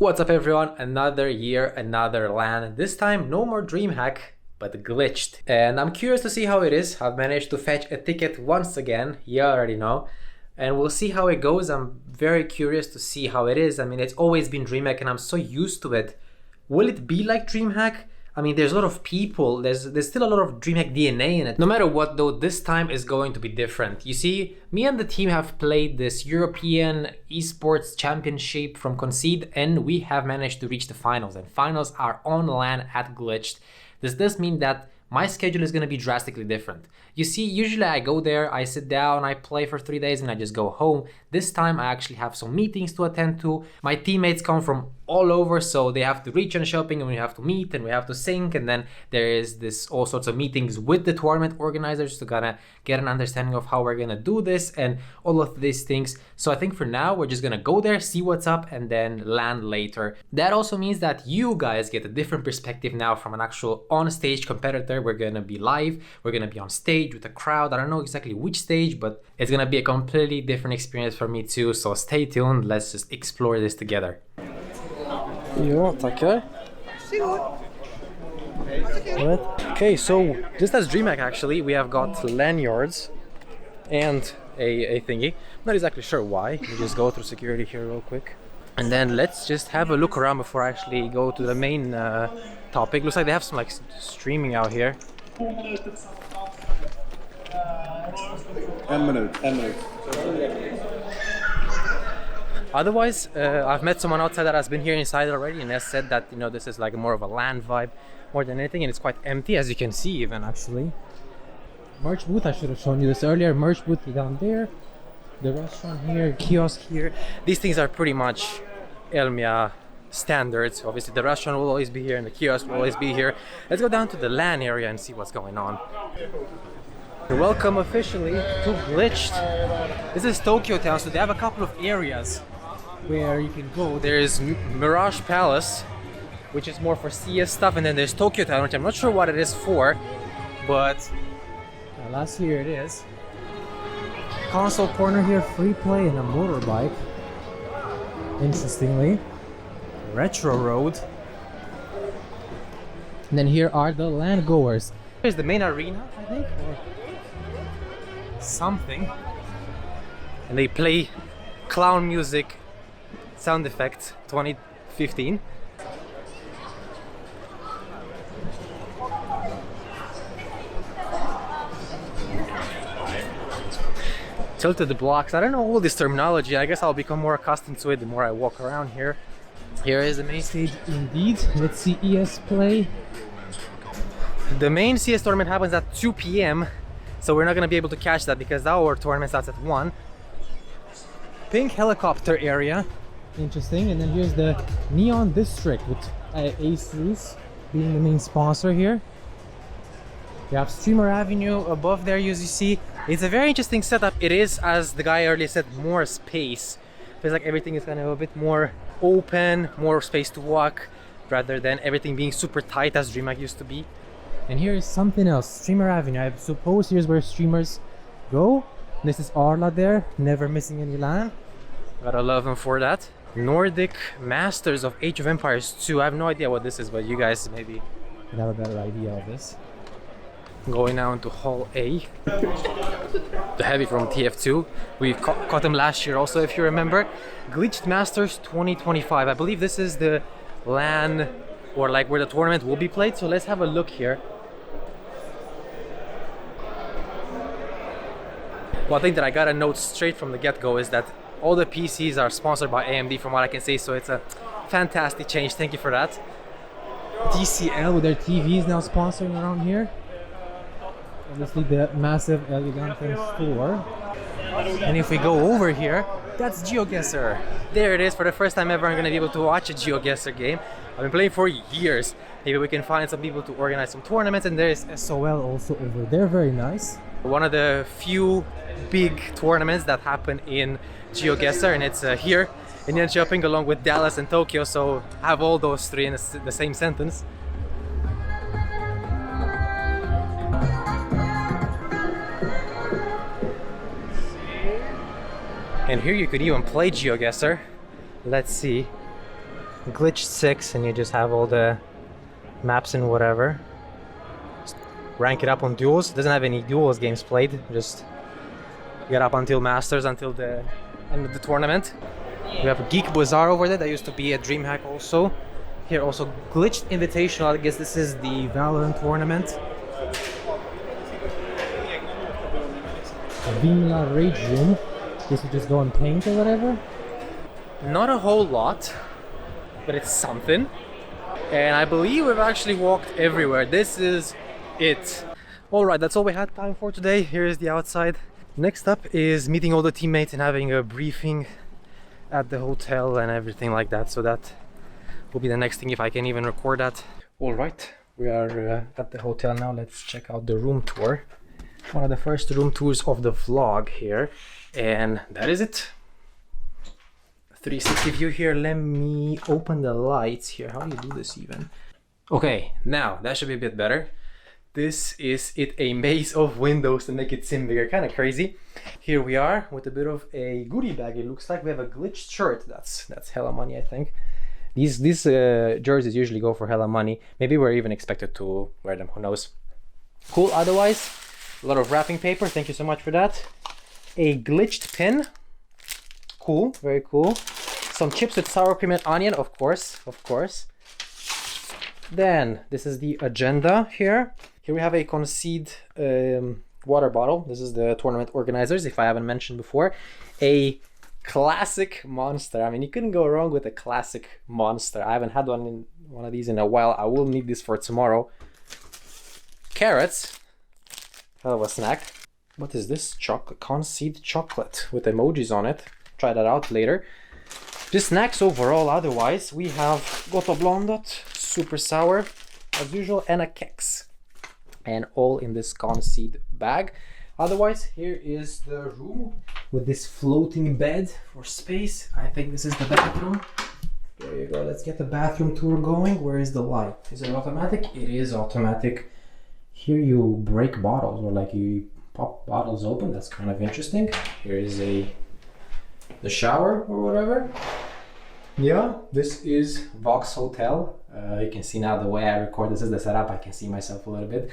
What's up everyone, another year, another LAN. This time no more Dreamhack, but glitched. And I'm curious to see how it is. I've managed to fetch a ticket once again, you already know. And we'll see how it goes. I'm very curious to see how it is. I mean, it's always been Dreamhack and I'm so used to it. Will it be like Dreamhack? I mean, there's a lot of people, there's still a lot of Dreamhack DNA in it. No matter what though, this time is going to be different. You see, me and the team have played this European esports championship from Concede and we have managed to reach the finals. And finals are on LAN at Glitched. Does this mean that my schedule is going to be drastically different? You see, usually I go there, I sit down, I play for 3 days and I just go home. This time I actually have some meetings to attend to. My teammates come from all over, so they have to reach on shopping and we have to meet and we have to sync, and then there is this all sorts of meetings with the tournament organizers to kind of get an understanding of how we're gonna do this and all of these things. So I think for now we're just gonna go there, see what's up, and then land later. That also means that you guys get a different perspective now from an actual on-stage competitor. We're gonna be live, we're gonna be on stage with a crowd. I don't know exactly which stage, but it's gonna be a completely different experience for me too, so stay tuned. Let's just explore this together. Ja, tackar. Okay, so just as Dreamhack actually, we have got lanyards and a thingy. I'm not exactly sure why. We just go through security here real quick. And then let's just have a look around before I actually go to the main topic. Looks like they have some like streaming out here. 1 minute. Otherwise, I've met someone outside that has been here inside already and has said that, you know, this is like more of a LAN vibe more than anything, and it's quite empty, as you can see even actually. Merch booth, I should have shown you this earlier. Merch booth down there, the restaurant here, kiosk here. These things are pretty much Elmia standards. Obviously the restaurant will always be here and the kiosk will always be here. Let's go down to the LAN area and see what's going on. Welcome officially to Glitched. This is Tokyo Town, so they have a couple of areas where you can go. There's Mirage Palace, which is more for CS stuff, and then there's Tokyo Town, which I'm not sure what it is for, but last year it is. Console corner here, free play and a motorbike. Interestingly, Retro Road. And then here are the LAN goers. Here's the main arena, I think, or something. And they play clown music sound effects 2015. Tilted the blocks. I don't know all this terminology. I guess I'll become more accustomed to it the more I walk around here. Here is the main stage indeed. Let's see ES play. The main CS tournament happens at 2 p.m. so we're not going to be able to catch that because our tournament starts at 1. Pink helicopter area. Interesting. And then here's the Neon District with Asus being the main sponsor here. You have Streamer Avenue above there, as you see. It's a very interesting setup. It is, as the guy earlier said, more space. Feels like everything is kind of a bit more open, more space to walk, rather than everything being super tight as Dreamhack used to be. And here is something else, Streamer Avenue. I suppose here's where streamers go. This is Arla there, never missing any LAN. Gotta love him for that. Nordic Masters of Age of Empires 2. I have no idea what this is, but you guys maybe can have a better idea of this. Going now into Hall A. The heavy from TF2. We caught him last year also, if you remember. Glitched Masters 2025. I believe this is the LAN, or like where the tournament will be played. So let's have a look here. One thing that I gotta note straight from the get-go is that all the PCs are sponsored by AMD from what I can see, so it's a fantastic change. Thank you for that. TCL with their TVs now sponsoring around here. Obviously the massive Elegante store. And if we go over here, that's GeoGuessr. There it is. For the first time ever I'm gonna be able to watch a GeoGuessr game. I've been playing for years. Maybe we can find some people to organize some tournaments, and there's SOL also over there, very nice. One of the few big tournaments that happen in GeoGuessr, and it's here in Jönköping along with Dallas and Tokyo, so have all those three in the same sentence. And here you could even play GeoGuessr. Let's see. glitch 6 and you just have all the maps and whatever. Just rank it up on duels. Doesn't have any duels games played. Just get up until Masters, until the end of the tournament. We have a Geek Bazaar over there. That used to be a Dreamhack also. Here also glitched invitational. I guess this is the Valorant tournament. Vimla Rage Room. This would just go and paint or whatever. Not a whole lot, but it's something. And I believe we've actually walked everywhere. This is it. Alright, that's all we had time for today. Here is the outside. Next up is meeting all the teammates and having a briefing at the hotel and everything like that. So that will be the next thing if I can even record that. Alright, we are at the hotel now. Let's check out the room tour. One of the first room tours of the vlog here. And that is it. 360 view here. Let me open the lights here. How do you do this even? Okay, now that should be a bit better. This is it, a maze of windows to make it seem bigger. Kind of crazy. Here we are with a bit of a goodie bag. It looks like we have a glitched shirt. That's hella money, I think. These jerseys usually go for hella money. Maybe we're even expected to wear them. Who knows? Cool. Otherwise, a lot of wrapping paper. Thank you so much for that. A glitched pin. Cool. Very cool. Some chips with sour cream and onion. Of course. Of course. Then this is the agenda here. Here we have a Concede water bottle. This is the tournament organizers, if I haven't mentioned before. A classic monster. I mean, you couldn't go wrong with a classic monster. I haven't had one of these in a while. I will need this for tomorrow. Carrots. Hell of a snack. What is this? Concede chocolate with emojis on it. Try that out later. Just snacks overall. Otherwise, we have Goto Blondot, super sour as usual, and a Kex. And all in this Concede bag. Otherwise, here is the room with this floating bed for space. I think this is the bathroom. There you go. Let's get the bathroom tour going. Where is the light? Is it automatic? It is automatic. Here you break bottles, or like you pop bottles open. That's kind of interesting. Here is the shower or whatever. Yeah, this is Vox Hotel. You can see now the way I record. This is the setup. I can see myself a little bit.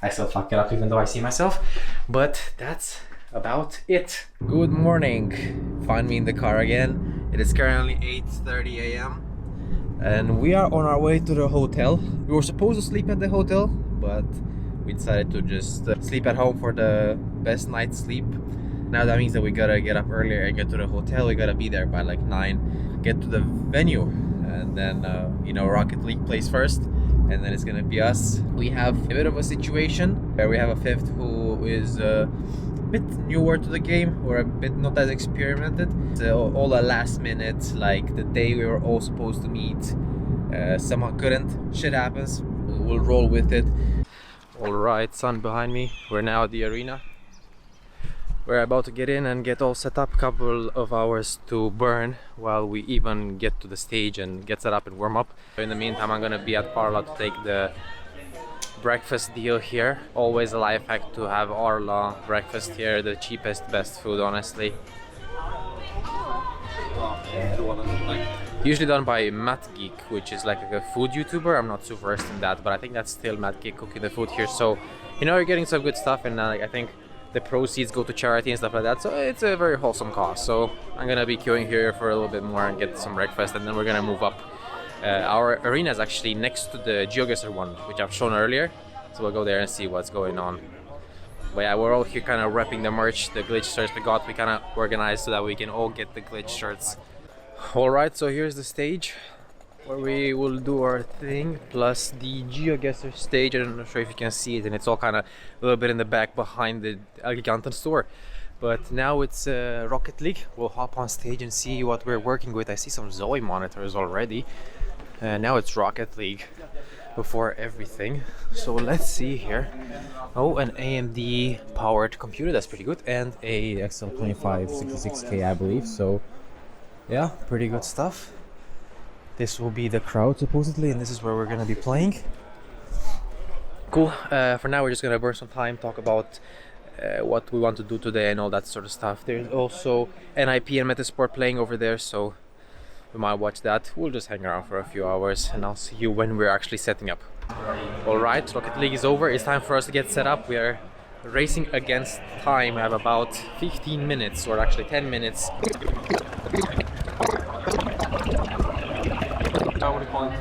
I still fuck it up even though I see myself. But that's about it. Good morning. Find me in the car again. It is currently 8:30 a.m. and we are on our way to the hotel. We were supposed to sleep at the hotel, but we decided to just sleep at home for the best night's sleep. Now that means that we gotta get up earlier and get to the hotel. We gotta be there by like 9, get to the venue, and then you know, Rocket League plays first, and then it's gonna be us. We have a bit of a situation where we have a fifth who is a bit newer to the game, or a bit not as experimented. So all the last minute, like the day we were all supposed to meet, somehow couldn't. Shit happens. We'll roll with it. All right, sun behind me. We're now at the arena. We're about to get in and get all set up. Couple of hours to burn while we even get to the stage and get set up and warm up. In the meantime, I'm gonna be at Arla to take the breakfast deal here. Always a life hack to have Arla breakfast here. The cheapest, best food, honestly. Usually done by Matt Geek, which is like a food YouTuber. I'm not super versed in that, but I think that's still Matt Geek cooking the food here. So, you know, you're getting some good stuff, and I think the proceeds go to charity and stuff like that, so it's a very wholesome cause. So I'm gonna be queuing here for a little bit more and get some breakfast, and then we're gonna move up. Our arena is actually next to the GeoGuessr one, which I've shown earlier, so we'll go there and see what's going on. But yeah, we're all here kind of repping the merch, the glitch shirts we got. We kind of organized so that we can all get the glitch shirts. Alright, so here's the stage where we will do our thing, plus the GeoGuessr stage. I'm not sure if you can see it, and it's all kind of a little bit in the back behind the El Giganten store. But now it's Rocket League. We'll hop on stage and see what we're working with. I see some Zoe monitors already. Now it's Rocket League before everything. So let's see here. Oh, an AMD powered computer, that's pretty good, and a XL25 66K, I believe. So yeah, pretty good stuff. This will be the crowd supposedly, and this is where we're gonna be playing. Cool. For now, we're just gonna burn some time, talk about what we want to do today and all that sort of stuff. There's also NIP and Metizport playing over there, so we might watch that. We'll just hang around for a few hours and I'll see you when we're actually setting up. Alright, Rocket League is over. It's time for us to get set up. We are racing against time. We have about 15 minutes, or actually 10 minutes. Now what do you call it?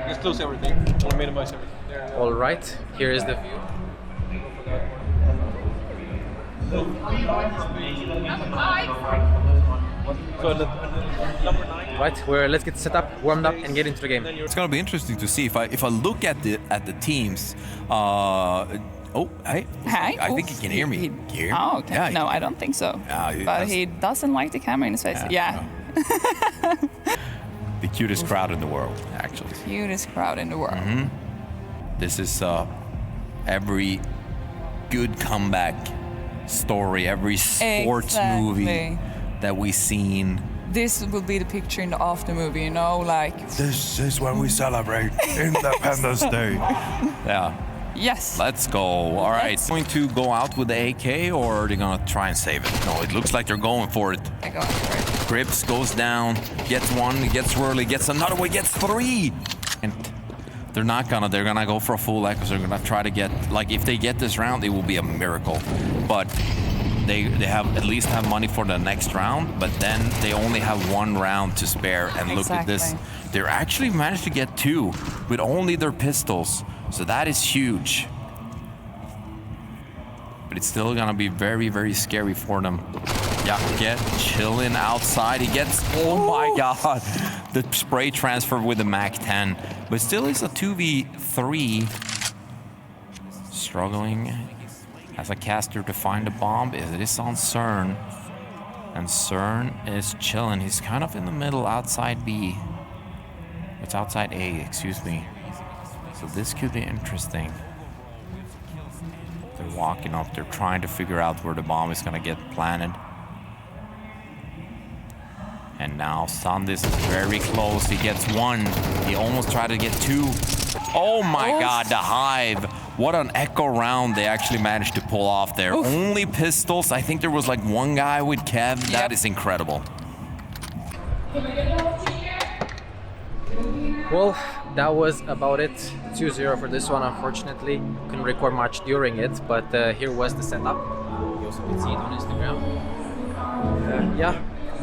Just close everything. Or minimize everything. Alright, here is the view. So number 9. Right, let's get set up, warmed up, and get into the game. It's gonna be interesting to see if I look at the teams. Oh, hey. Hi. I think he can hear me. Can you hear me? Oh, okay. Yeah, No, I don't think so. But he doesn't like the camera in his face. Yeah. The cutest crowd in the world, actually. Cutest crowd in the world. This is every good comeback story, every sports movie that we've seen. This will be the picture in the after movie, you know, like. This is when we celebrate Independence Day. Yeah. Yes. Let's go. All right. Going to go out with the AK, or are they gonna try and save it? No, it looks like they're going for it. I go for it. Grips goes down, gets one, gets Swirly, gets another one, gets 3. And they're gonna go for a full echo. They're gonna try to get, like, if they get this round, it will be a miracle. But they have at least have money for the next round, but then they only have 1 round to spare. And look at this. They're actually managed to get 2 with only their pistols. So that is huge. But it's still gonna be very, very scary for them. Yeah, chilling outside. He gets, oh my god, the spray transfer with the Mac 10. But still is a 2v3. Struggling as a caster to find a bomb. It is on CERN. And CERN is chilling. He's kind of in the middle, outside B. It's outside A, excuse me. So this could be interesting. They're walking up. They're trying to figure out where the bomb is going to get planted. And now Sandis is very close. He gets 1. He almost tried to get 2. Oh my god, the Hive. What an echo round they actually managed to pull off there. Oof. Only pistols. I think there was like 1 guy with Kev. Yep. That is incredible. Well, that was about it. 2-0 for this one, unfortunately. Couldn't record much during it, but here was the setup. You also can see it on Instagram. Yeah,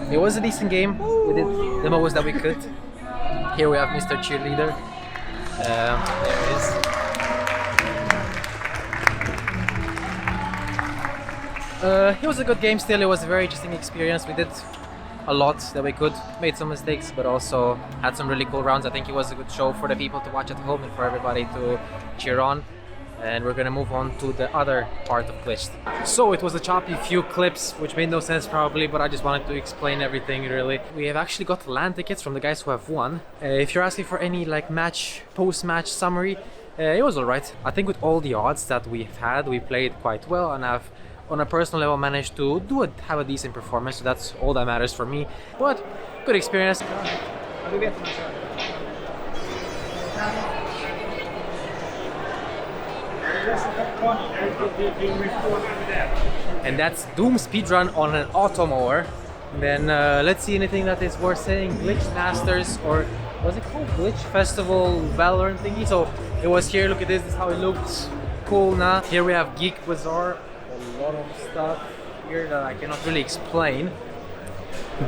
it was a decent game. We did the most that we could. Here we have Mr. Cheerleader. There he is. It was a good game still. It was a very interesting experience. We did a lot that we could, made some mistakes, but also had some really cool rounds. I think it was a good show for the people to watch at home and for everybody to cheer on. And we're gonna move on to the other part of Glitched. So it was a choppy few clips, which made no sense probably, but I just wanted to explain everything really. We have actually got LAN tickets from the guys who have won. If you're asking for any like post-match summary, it was alright. I think with all the odds that we've had, we played quite well, and I've on a personal level managed to have a decent performance, so that's all that matters for me. But good experience. And that's Doom speedrun on an Automower. Then let's see anything that is worth saying. Glitch Masters, or what's it called? Glitch Festival Valorant thingy. So it was here. Look at this. This is how it looked. Cool. Now here we have Geek Bazaar. A lot of stuff here that I cannot really explain.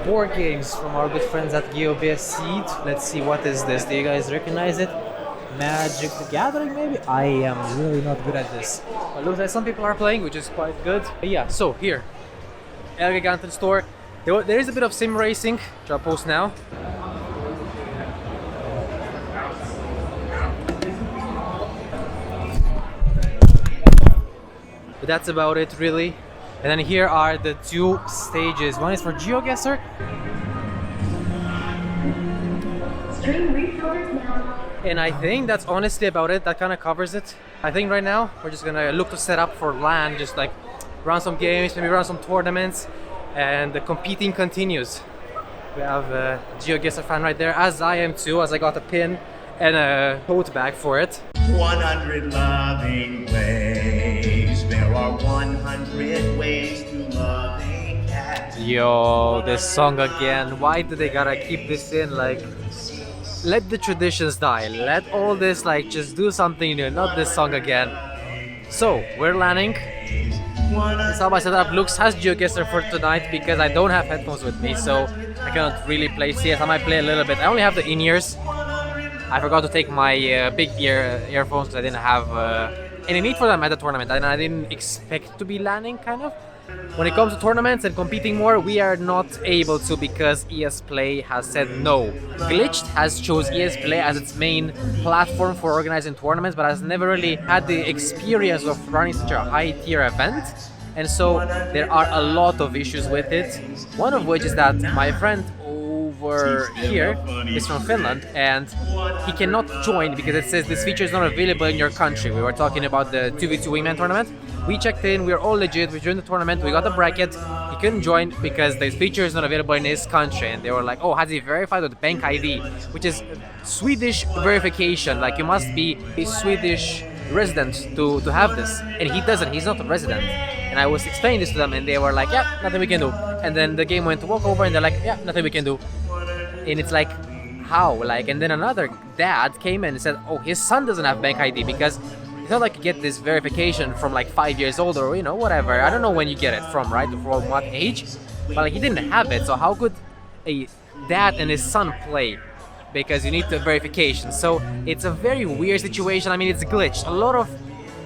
Board games from our good friends at GeoBS Seed. Let's see, what is this? Do you guys recognize it? Magic the Gathering, maybe? I am really not good at this. But it looks like some people are playing, which is quite good. But yeah, so here, El Gigante store. There is a bit of sim racing, which I'll post now. But that's about it really. And then here are the 2 stages. One is for GeoGuessr. And I think that's honestly about it. That kind of covers it. I think right now we're just gonna look to set up for LAN, just like run some games, maybe run some tournaments, and the competing continues. We have a GeoGuessr fan right there, as I am too, as I got a pin and a tote bag for it. 100 loving ways. There are 100 ways to love a cat. Yo, this song again. Why do they gotta keep this in? Like, let the traditions die. Let all this, like, just do something new. Not this song again. So, we're landing. This is how my setup looks. Has GeoGuessr for tonight because I don't have headphones with me, so I cannot really play CS. I might play a little bit. I only have the in-ears. I forgot to take my big earphones because I didn't have any need for them at the tournament, and I didn't expect to be landing, kind of. When it comes to tournaments and competing more, we are not able to because ES Play has said no. Glitched has chose ES Play as its main platform for organizing tournaments, but has never really had the experience of running such a high-tier event. And so there are a lot of issues with it. One of which is that my friend over here is from Finland and he cannot join because it says this feature is not available in your country. We were talking about the 2v2 wingman tournament. We checked in, we were all legit, we joined the tournament, we got the bracket. He couldn't join because this feature is not available in his country, and they were like, oh, has he verified with bank ID, which is Swedish verification, like you must be a Swedish resident to have this, and he doesn't, he's not a resident. And I was explaining this to them and they were like, yeah, nothing we can do. And then the game went to walk over and they're like, yeah, nothing we can do. And it's like, how? Like, and then another dad came in and said, oh, his son doesn't have bank ID because it's not like you get this verification from like 5 years old or, you know, whatever. I don't know when you get it from, right? From what age? But like, he didn't have it. So how could a dad and his son play? Because you need the verification. So it's a very weird situation. I mean, it's glitched. A lot of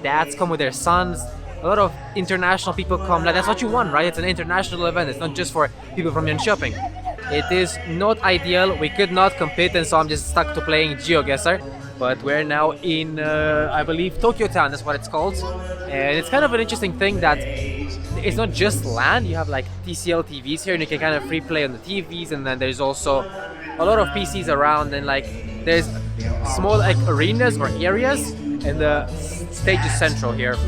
dads come with their sons. A lot of international people come. Like, that's what you want, right? It's an international event. It's not just for people from Jönköping. It is not ideal. We could not compete, and so I'm just stuck to playing GeoGuessr. But we're now in, I believe, Tokyo Town, that's what it's called. And it's kind of an interesting thing that it's not just LAN. You have like TCL TVs here and you can kind of free play on the TVs, and then there's also a lot of PCs around, and like there's small like arenas or areas, and the stage is central here.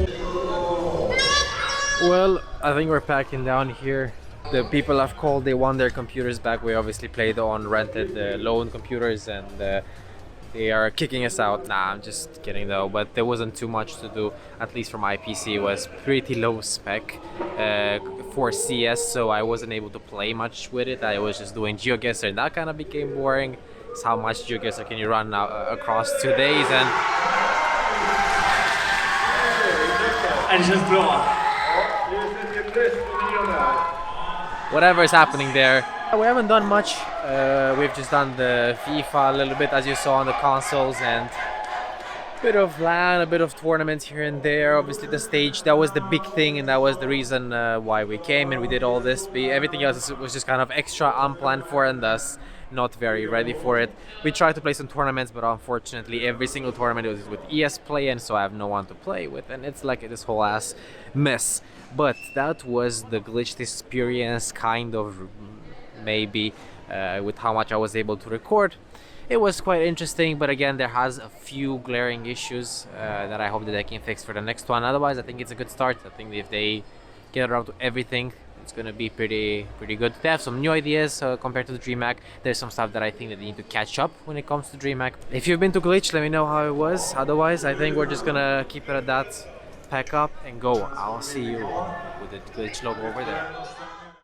Well, I think we're packing down here. The people have called, they want their computers back. We obviously played on rented loan computers, and they are kicking us out. Nah, I'm just kidding though, but there wasn't too much to do, at least for my PC. It was pretty low spec for CS, so I wasn't able to play much with it. I was just doing GeoGuessr, and that kind of became boring. It's how much GeoGuessr can you run now across 2 days, and just draw. whatever is happening there. We haven't done much. We've just done the FIFA a little bit, as you saw on the consoles, and a bit of LAN, a bit of tournaments here and there. Obviously the stage, that was the big thing, and that was the reason why we came and we did all this. Everything else was just kind of extra unplanned for, and thus not very ready for it. We tried to play some tournaments, but unfortunately every single tournament was with ES Play, and so I have no one to play with, and it's like this whole ass mess. But that was the glitched experience, kind of, maybe, with how much I was able to record. It was quite interesting, but again, there has a few glaring issues that I hope that I can fix for the next one. Otherwise, I think it's a good start. I think if they get around to everything, it's gonna be pretty good. They have some new ideas compared to the Dreamhack. There's some stuff that I think that they need to catch up when it comes to Dreamhack. If you've been to Glitch, let me know how it was. Otherwise, I think we're just gonna keep it at that. Pack up and go. I'll see you with the Glitch logo over there.